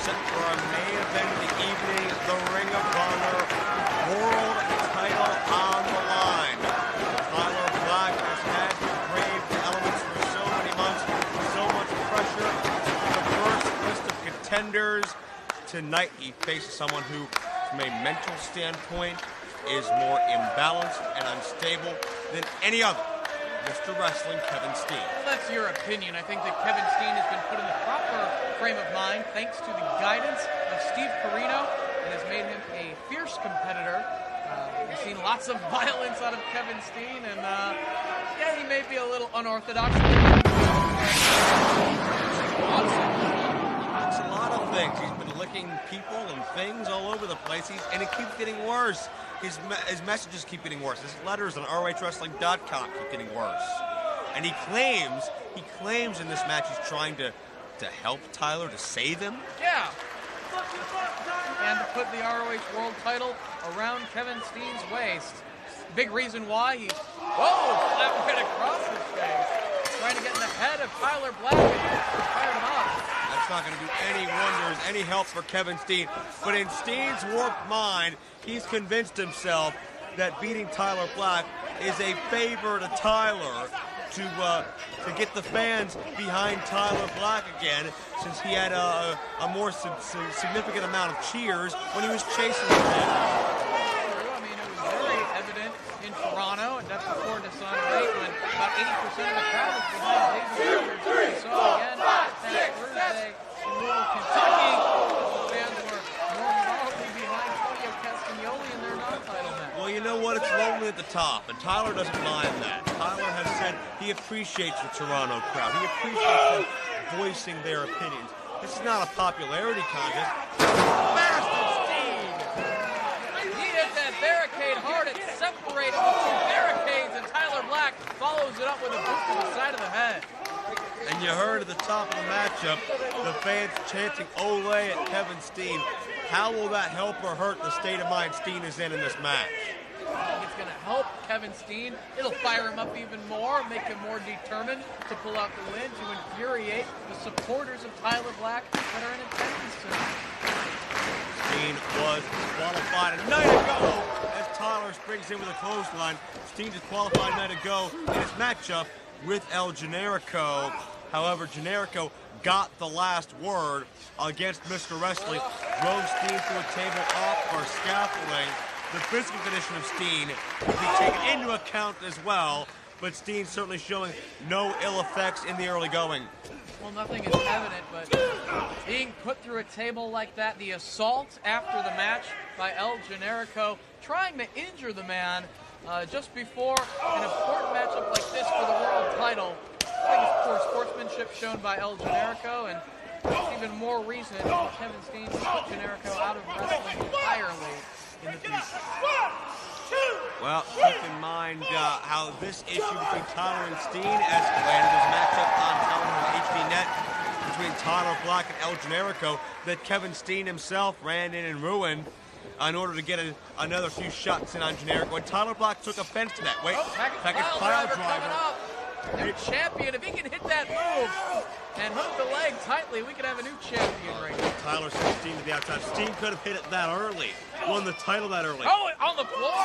set for our main event of the evening, the Ring of Honor World Title on the line. Tyler Black has had to brave the elements for so many months, so much pressure. The first list of contenders. Tonight he faces someone who, from a mental standpoint, is more imbalanced and unstable than any other. Mr. Wrestling, Kevin Steen. Well, that's your opinion. I think that Kevin Steen has been put in the proper frame of mind thanks to the guidance of Steve Corino. It has made him a fierce competitor. We've seen lots of violence out of Kevin Steen, and yeah, he may be a little unorthodox. It's a lot of things. He's been licking people and things all over the place, and it keeps getting worse. His messages keep getting worse. His letters on ROHWrestling.com keep getting worse. And he claims in this match he's trying to help Tyler, to save him. Yeah. And to put the ROH World Title around Kevin Steen's waist. Big reason why he, slapped right across his face. Trying to get in the head of Tyler Black and fired him up. That's not going to do any wonders, any help for Kevin Steen. But in Steen's warped mind, he's convinced himself that beating Tyler Black is a favor to Tyler to get the fans behind Tyler Black again, since he had a more significant amount of cheers when he was chasing him. I mean, it was very evident in Toronto, and that's before December 8, when about 80% of the crowd was behind David Richards. We saw again last Thursday in Louisville, Kentucky, the fans were more powerfully behind Claudio Castagnoli in their non-title match. Well, you know what? It's lonely at the top, and Tyler doesn't mind that. Tyler has said he appreciates the Toronto crowd. He appreciates them voicing their opinions. This is not a popularity contest. Bastard Steen! He hit that barricade hard. It separated the two barricades, and Tyler Black follows it up with a boot to the side of the head. And you heard at the top of the matchup, the fans chanting "Ole" at Kevin Steen. How will that help or hurt the state of mind Steen is in this match? I think it's going to help Kevin Steen. It'll fire him up even more, make him more determined to pull out the win, to infuriate the supporters of Tyler Black that are in attendance tonight. Steen was disqualified a night ago as Tyler springs in with a clothesline. Steen disqualified a night ago in his matchup with El Generico. However, Generico got the last word against Mr. Wrestling, drove Steen through a table off for scaffolding. The physical condition of Steen will be taken into account as well, but Steen certainly showing no ill effects in the early going. Well, nothing is evident, but being put through a table like that, the assault after the match by El Generico, trying to injure the man just before an important matchup like this for the world title. I think it's poor sportsmanship shown by El Generico, and it's even more reason for Kevin Steen to put Generico out of wrestling entirely in the future. Well, keep in mind how this issue between Tyler and Steen escalated. This matchup on television HDNet between Tyler Black and El Generico that Kevin Steen himself ran in and ruined in order to get another few shots in on Generico. And Tyler Black took offense to that. Wait, package pile driver. New champion, if he can hit that move and hook the leg tightly, we could have a new champion right now. Tyler sent Steen to the outside. Steen could have hit it that early, won the title that early. Oh, on the floor?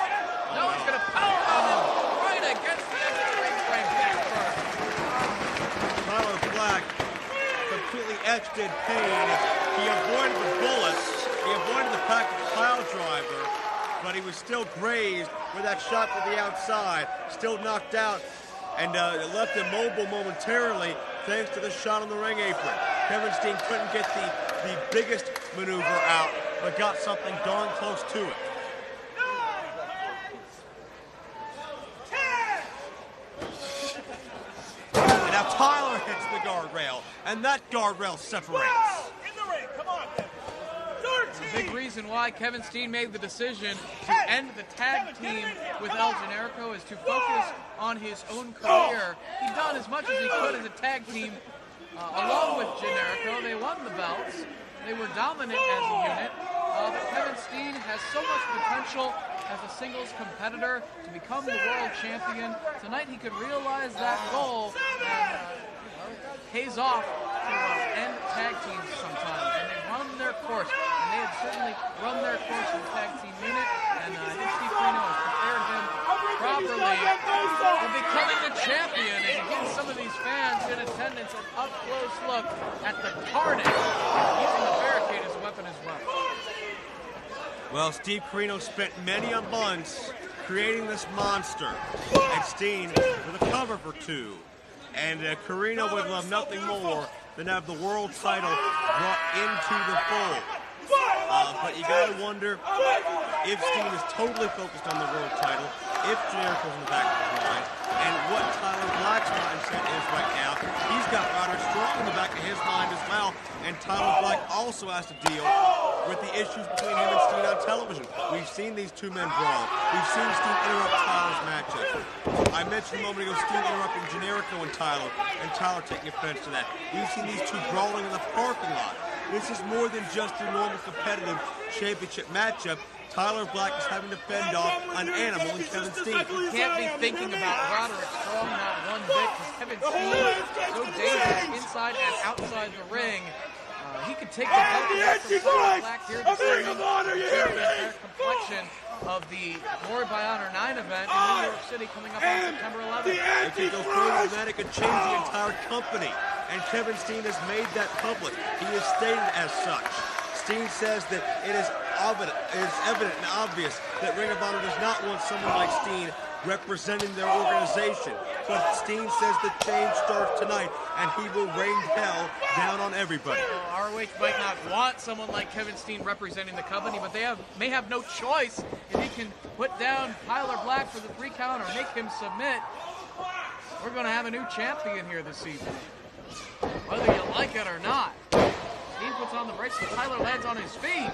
No, he's going to power on him right against the edge of the ring frame back first. Tyler Black completely etched in pain. He avoided the bullets. He avoided the package pile driver, but he was still grazed with that shot to the outside, still knocked out. And it left him mobile momentarily thanks to the shot on the ring apron. Kevin Steen couldn't get the biggest maneuver out, but got something darn close to it. And now Tyler hits the guardrail, and that guardrail separates. In the ring, come on. The big reason why Kevin Steen made the decision to end the tag team with El Generico is to focus on his own career. He'd done as much as he could as a tag team along with Generico. They won the belts. They were dominant as a unit. But Kevin Steen has so much potential as a singles competitor to become the world champion. Tonight he could realize that goal, and it pays off to end tag teams sometimes. And they run their certainly run their course in the tag team unit, and I think Steve Corino has prepared him properly for becoming the champion as he gives some of these fans in attendance an up-close look at the carnage, using the barricade as a weapon as well. Well, Steve Corino spent many a months creating this monster, and Steen with a cover for 2. And Corino would love nothing more than have the world title brought into the fold. But you gotta wonder if Steen is totally focused on the world title, if Jericho's in the back of his mind, and what Tyler Black's mindset is right now. He's got Roderick Strong in the back of his mind as well, and Tyler Black also has to deal with the issues between him and Steen on television. We've seen these two men brawl. We've seen Steen interrupt Tyler's matches. I mentioned a moment ago Steen interrupting Generico and Tyler taking offense to that. We've seen these two brawling in the parking lot. This is more than just your normal competitive championship matchup. Tyler Black is having to fend off an animal in Kevin Steen. You can't be thinking about Roderick Strong not one bit, because Kevin Steen is so dangerous inside and outside the ring. He could take the belt away from Tyler Black here to change the entire complexion of the Glory by Honor 9 event in New York City coming up on September 11th. If he goes further than that, it could change the entire company. And Kevin Steen has made that public. He has stated as such. Steen says that it is evident and obvious that Ring of Honor does not want someone like Steen representing their organization. But Steen says the change starts tonight, and he will rain hell down on everybody. ROH might not want someone like Kevin Steen representing the company, but they may have no choice. If he can put down Tyler Black for the 3 count or make him submit, we're going to have a new champion here this evening, whether you like it or not. Steen puts on the brakes, and Tyler lands on his feet.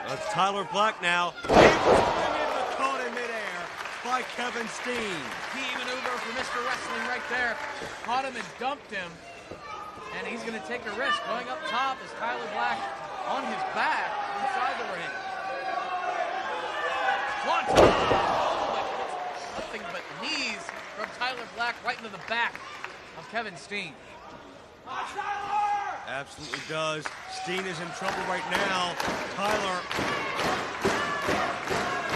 That's Tyler Black now. He was caught in midair by Kevin Steen. Key maneuver for Mr. Wrestling right there. Caught him and dumped him. And he's going to take a risk going up top as Tyler Black on his back inside the ring. Nothing but knees from Tyler Black right into the back of Kevin Steen. Absolutely does. Steen is in trouble right now. Tyler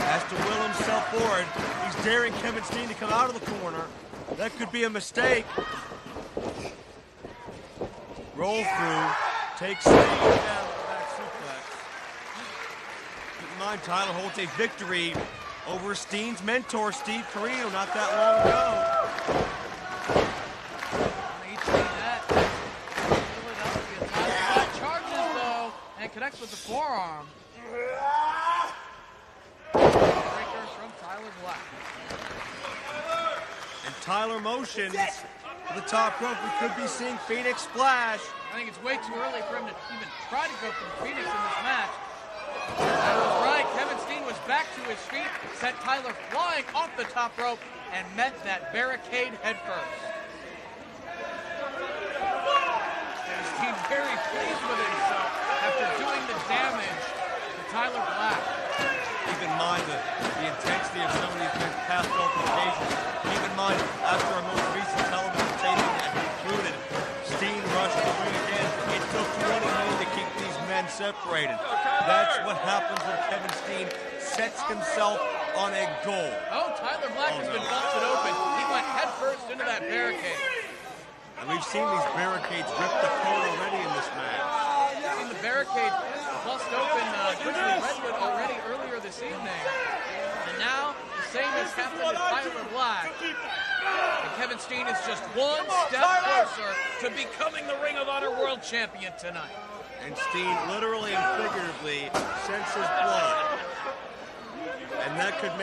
has to will himself forward. He's daring Kevin Steen to come out of the corner. That could be a mistake. Roll through. Takes Steen down with that suplex. Keep in mind, Tyler holds a victory over Steen's mentor, Steve Corino, not that long ago. Connects with the forearm. Breakers from Tyler Black. And Tyler motions to the top rope. We could be seeing Phoenix Splash. I think it's way too early for him to even try to go from Phoenix in this match. That was right. Kevin Steen was back to his feet, sent Tyler flying off the top rope, and met that barricade headfirst. Steen very pleased with himself after doing the damage to Tyler Black. Keep in mind the intensity of some of these men's past altercations. Keep in mind, after our most recent television taping that concluded, Steen rushed the ring again. It took 20 men to keep these men separated. That's what happens when Kevin Steen sets himself on a goal. Oh, Tyler Black has been busted open. He went headfirst into that barricade. And we've seen these barricades rip the coat already in this match. We've seen the barricade bust open Grizzly Redwood already earlier this evening. And now, the same has happened to Tyler Black. And Kevin Steen is just one step closer to becoming the Ring of Honor World Champion tonight. And Steen literally and figuratively senses blood. And that could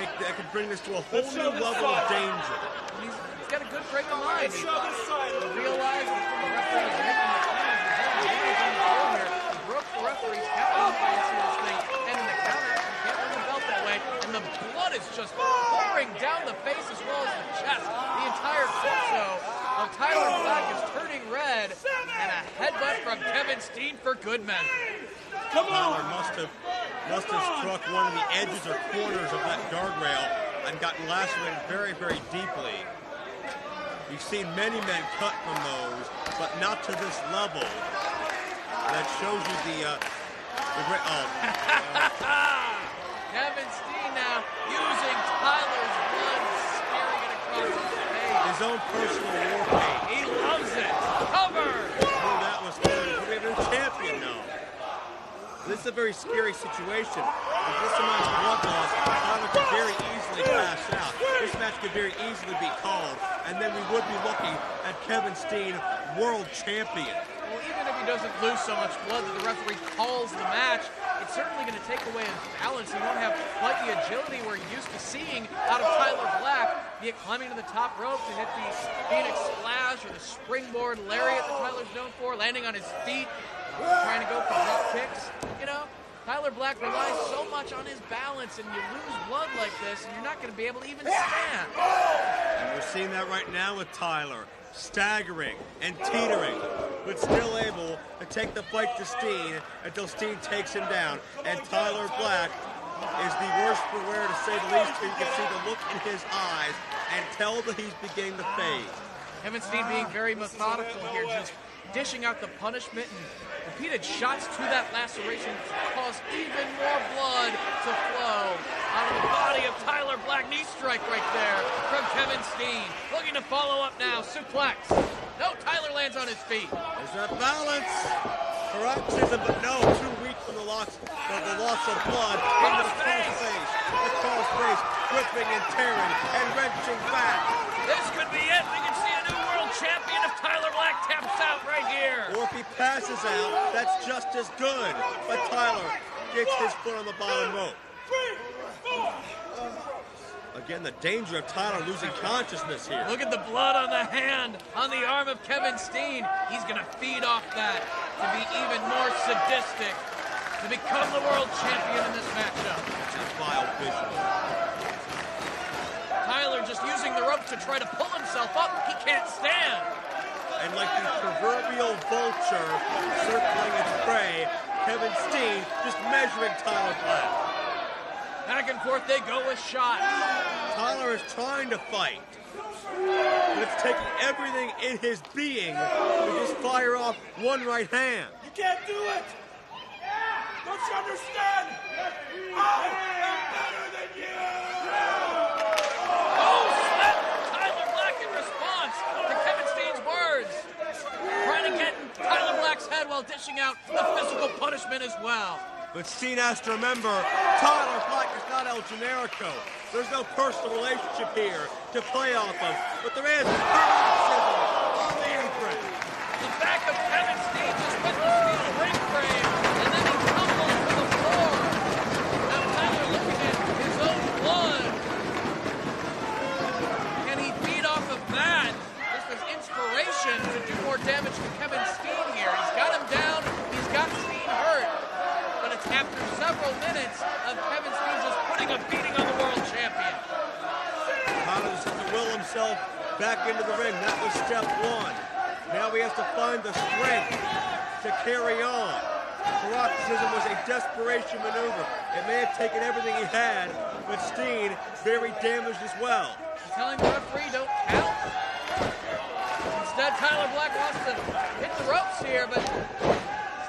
bring this to a whole new level of danger. He's got a good break of mind. He realized that the referee was making the claim. He broke the referee's count into this thing, and in the counter, you can't win the belt that way. And the blood is just pouring down the face as well as the chest. The entire torso of Tyler Black is turning red, and a headbutt from Kevin Steen for good measure. Tyler must have struck one of the edges or corners of that guardrail and gotten lacerated very, very deeply. We've seen many men cut from those, but not to this level. That shows you the Kevin Steen now using Tyler's blood, smearing it across his face. his own personal war paint. He loves it. Cover. Oh, that was good. We have a new champion now. This is a very scary situation. With this amount of blood loss, Tyler could very easily pass out. This match could very easily be called, and then we would be looking at Kevin Steen, world champion. Well, even if he doesn't lose so much blood that the referee calls the match, it's certainly going to take away his balance. He won't have quite the agility we're used to seeing out of Tyler Black, be it climbing to the top rope to hit the Phoenix Splash or the springboard lariat that Tyler's known for, landing on his feet, trying to go for drop kicks. You know, Tyler Black relies so much on his balance, and you lose blood like this, and you're not going to be able to even stand. And we're seeing that right now with Tyler, staggering and teetering, but still able to take the fight to Steen until Steen takes him down. And Tyler Black is the worst for wear, to say the least. You can see the look in his eyes and tell that he's beginning to fade. Kevin Steen being very methodical here, just dishing out the punishment and repeated shots to that laceration to cause even more blood to flow out of the body of Tyler Black. Knee strike right there from Kevin Steen. Looking to follow up now. Suplex. No, Tyler lands on his feet. There's that balance. Paroxysm, but no, too weak from the loss of blood into the cross face. The cross face, gripping and tearing and wrenching back. This could be it. We could see a new world champion if Tyler Black taps out right here. Or if he passes out, that's just as good. But Tyler gets his foot on the bottom rope. Again, the danger of Tyler losing consciousness here. Look at the blood on the hand, on the arm of Kevin Steen. He's going to feed off that to be even more sadistic, to become the world champion in this matchup. It's a vile visual. Tyler just using the rope to try to pull himself up. He can't stand. And like the proverbial vulture circling its prey, Kevin Steen just measuring Tyler Black. Back and forth they go with shots. Tyler is trying to fight, but it's taking everything in his being to just fire off one right hand. You can't do it! Don't you understand? I am better than you! Oh, snap! Tyler Black in response to Kevin Steen's words. Trying to get in Tyler Black's head while dishing out the physical punishment as well. But Steen has to remember, Tyler Black is not El Generico. There's no personal relationship here to play off of, but there is paroxysm on the apron. The back of Kevin Steen just went to steel ring frame, and then he tumbled to the floor. Now Tyler looking at his own blood. Can he feed off of that? This was inspiration to do more damage to Kevin Steen here. He's got him down, he's got Steen hurt. But it's after several minutes of Kevin Steen just putting a beating on the world champion. Tyler just has to will himself back into the ring. That was step one. Now he has to find the strength to carry on. Paroxysm was a desperation maneuver. It may have taken everything he had, but Steen very damaged as well. He's telling the referee don't count. Instead, Tyler Black wants to hit the ropes here, but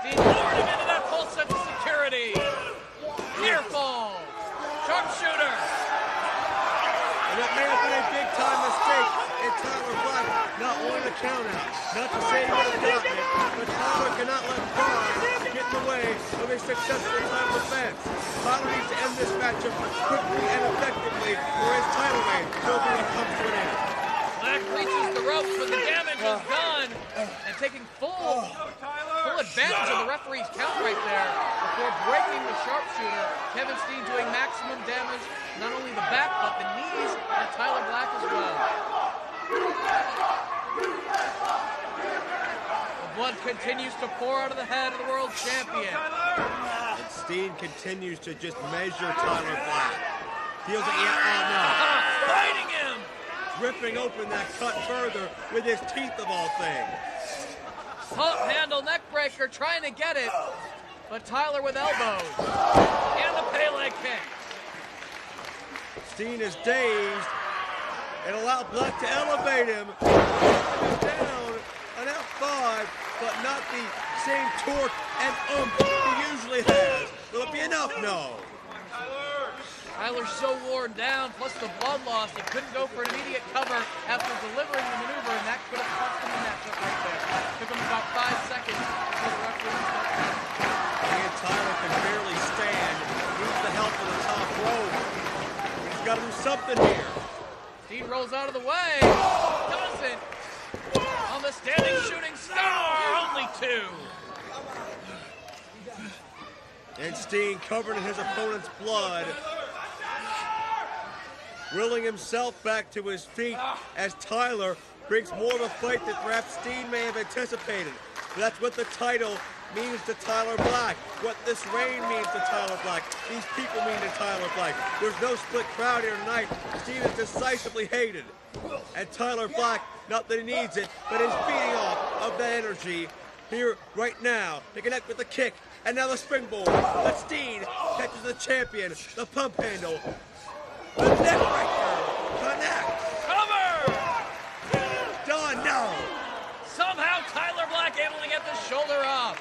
Steen lured him into that false sense of security. Near fall. Sharpshooter. And that may have been a big-time mistake in Tyler Black not wanting to count out. Not to say he would have gotten it, but Tyler cannot let pride get in the way of a successful title defense. Tyler needs to end this matchup quickly and effectively, or his title reign will be to come to an end. Black reaches the ropes, but the damage is done. And taking full advantage of the referee's count right there before breaking the sharpshooter. Kevin Steen doing maximum damage, not only the back, but the knees of Tyler Black as well. The blood continues to pour out of the head of the world champion. And Steen continues to just measure Tyler Black. Feels like, no. Fighting him! Ripping open that cut further with his teeth of all things. Pump handle neck breaker, trying to get it, but Tyler with elbows. And the Pele kick. Steen is dazed and allowed Black to elevate him. Down an F5, but not the same torque and oomph he usually has. Will it be enough? No. Tyler's so worn down, plus the blood loss, he couldn't go for an immediate cover after delivering the maneuver, and that could have cost him the matchup right there. Took him about 5 seconds before the referee started. And Tyler can barely stand. Needs the help of the top rope. He's got to do something here. Steen rolls out of the way. Doesn't. On the standing shooting star, only 2. And Steen covered in his opponent's blood, willing himself back to his feet as Tyler brings more of a fight than perhaps Steen may have anticipated. But that's what the title means to Tyler Black, what this reign means to Tyler Black, these people mean to Tyler Black. There's no split crowd here tonight. Steen is decisively hated. And Tyler Black, not that he needs it, but is feeding off of that energy here right now to connect with the kick. And now the springboard. But Steen catches the champion, the pump handle. The neck breaker connects. Cover! Done, no. Somehow Tyler Black able to get the shoulder up.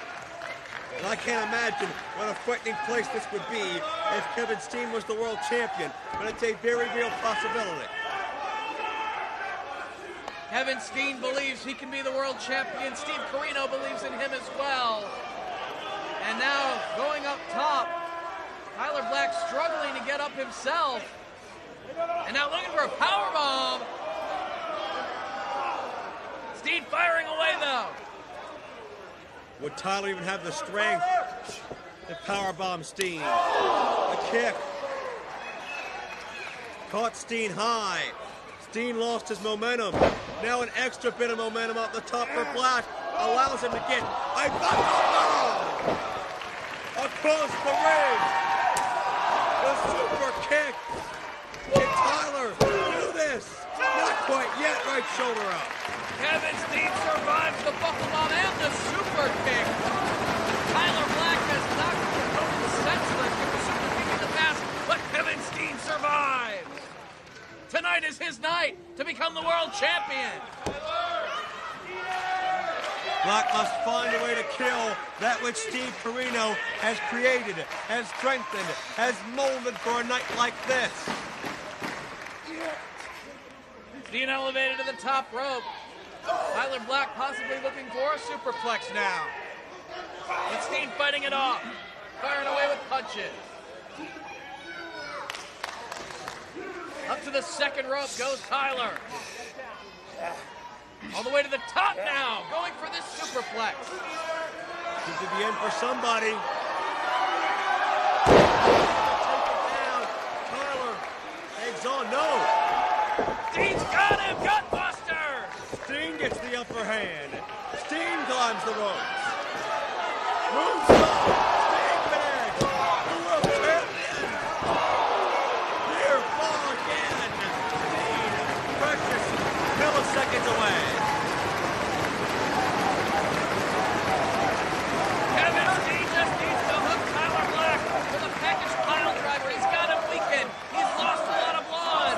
And I can't imagine what a frightening place this would be if Kevin Steen was the world champion, but it's a very real possibility. Kevin Steen believes he can be the world champion. Steve Corino believes in him as well. And now, going up top, Tyler Black struggling to get up himself. And now looking for a powerbomb. Steen firing away, though. Would Tyler even have the strength to powerbomb Steen? The kick. Caught Steen high. Steen lost his momentum. Now an extra bit of momentum up the top for Black allows him to get a bomb across the ring. The super kick. Can Tyler do this? Not quite yet. Right shoulder up. Kevin Steen survives the buckle bomb and the super kick. Tyler Black has knocked his opponent senseless with the super kick in the past, but Kevin Steen survives. Tonight is his night to become the world champion. Black must find a way to kill that which Steve Corino has created, has strengthened, has molded for a night like this. Steen elevated to the top rope. Tyler Black possibly looking for a superplex now. But Steen fighting it off, firing away with punches. Up to the second rope goes Tyler. All the way to the top now, going for this superplex. This is the end for somebody. Take it down. Tyler hangs on. No. Steen's got him. Gutbuster. Steen gets the upper hand. Steen climbs the ropes. Moonsault. Steen connects. The world champion. Near fall again. Steen, precious milliseconds away. Kevin Steen just needs to hook Tyler Black with a package pile driver. He's got him weakened. He's lost a lot of blood.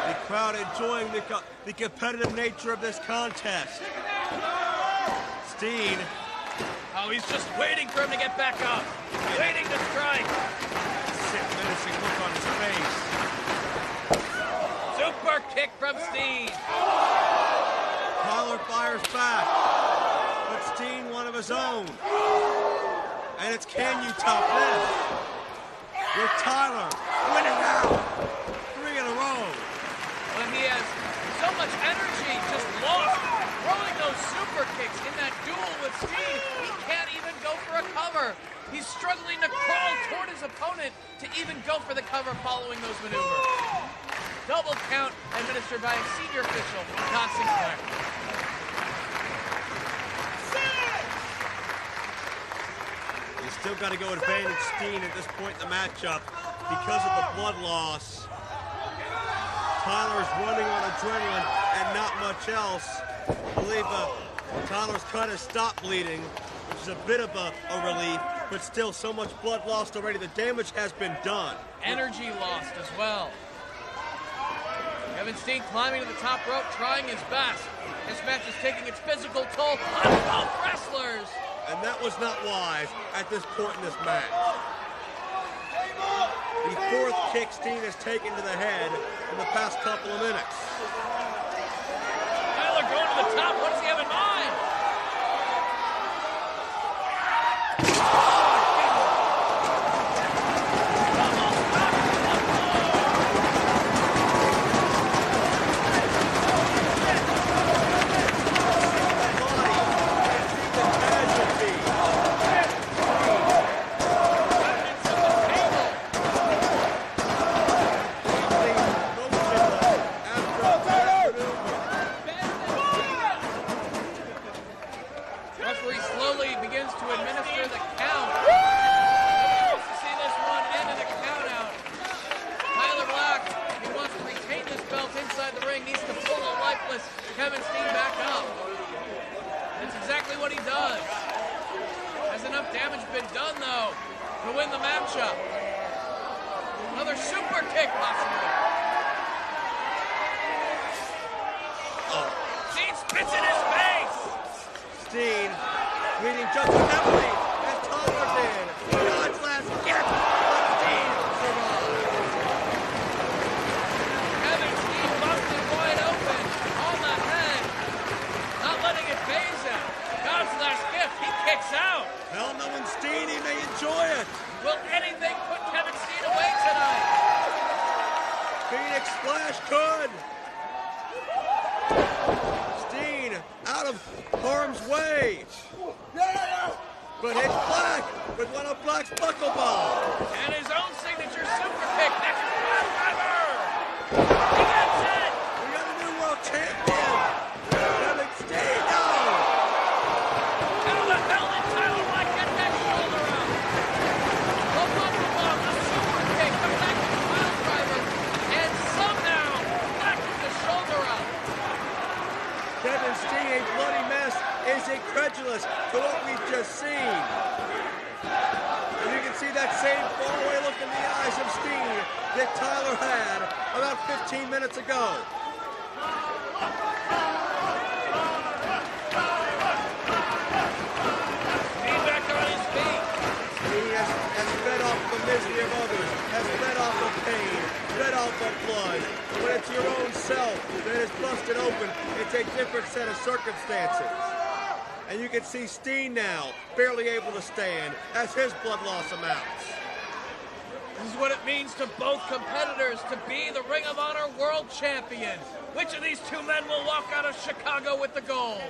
The crowd enjoying the competitive nature of this contest. Steen. Oh, he's just waiting for him to get back up. Waiting to strike. Sick, menacing look on his face. Super kick from Steen. Tyler fires back, but Steen one of his own. And it's can you top this? With Tyler winning out 3 in a row. When he has so much energy just lost, throwing those super kicks in that duel with Steen, he can't even go for a cover. He's struggling to crawl toward his opponent to even go for the cover following those maneuvers. Double count administered by a senior official, Don Sinclair. You still got to go advantage Steen at this point in the matchup because of the blood loss. Tyler's running on adrenaline and not much else. I believe Tyler's kind of stopped bleeding, which is a bit of a relief, but still so much blood lost already. The damage has been done. Energy lost as well. Kevin Steen climbing to the top rope, trying his best. This match is taking its physical toll on both wrestlers. And that was not wise at this point in this match. The fourth kick Steen has taken to the head in the past couple of minutes. Tyler going to the top. What does he have in mind? Referee slowly begins to administer the count. Wants to see this one end in a count out. Tyler Black, he wants to retain this belt inside the ring, needs to pull a lifeless Kevin Steen back up. That's exactly what he does. Has enough damage been done, though, to win the matchup? Another super kick, possibly. Steen spits in his face! Steen bleeding just as heavily as Tyler did. God's last gift, but Steen survives. Kevin Steen busted wide open on the head, not letting it phase him. God's last gift, he kicks out. Hell, knowing Steen, he may enjoy it. Will anything put Kevin Steen away tonight? Phoenix Splash could. Steen out of harm's way. But hits Black with one of Black's buckle balls. And his own signature super kick. Next pile driver. He gets it. We got a new world champion. Kevin Steen, no. How the hell did Tyler Black get that shoulder out? The buckle bomb, the super kick, the back to pile driver, and somehow Black gets the shoulder out. Kevin Steen, a bloody mess, is incredulous to what we've just seen. And you can see that same faraway look in the eyes of Steen that Tyler had about 15 minutes ago. Steen back on his feet. Steen has fed off the misery of others, has fed off of pain, fed off of blood. When it's your own self that is busted open, it's a different set of circumstances. And you can see Steen now barely able to stand as his blood loss amounts. This is what it means to both competitors to be the Ring of Honor World Champion. Which of these two men will walk out of Chicago with the gold?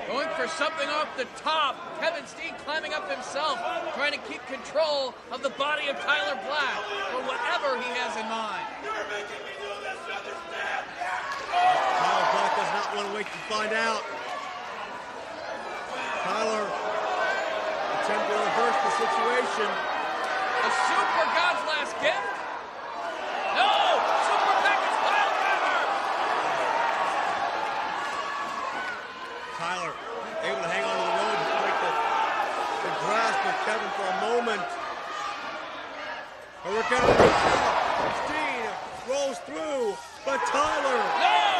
Going for something off the top. Kevin Steen climbing up himself, trying to keep control of the body of Tyler Black for whatever he has in mind. You're making me do this, understand? Tyler Black does not want to wait to find out. Tyler attempting to reverse the situation. A super God's last gift? No! Super package pile driver! Tyler able to hang on to the rope to break the grasp of Kevin for a moment. But we're getting Steen rolls through, but Tyler. No!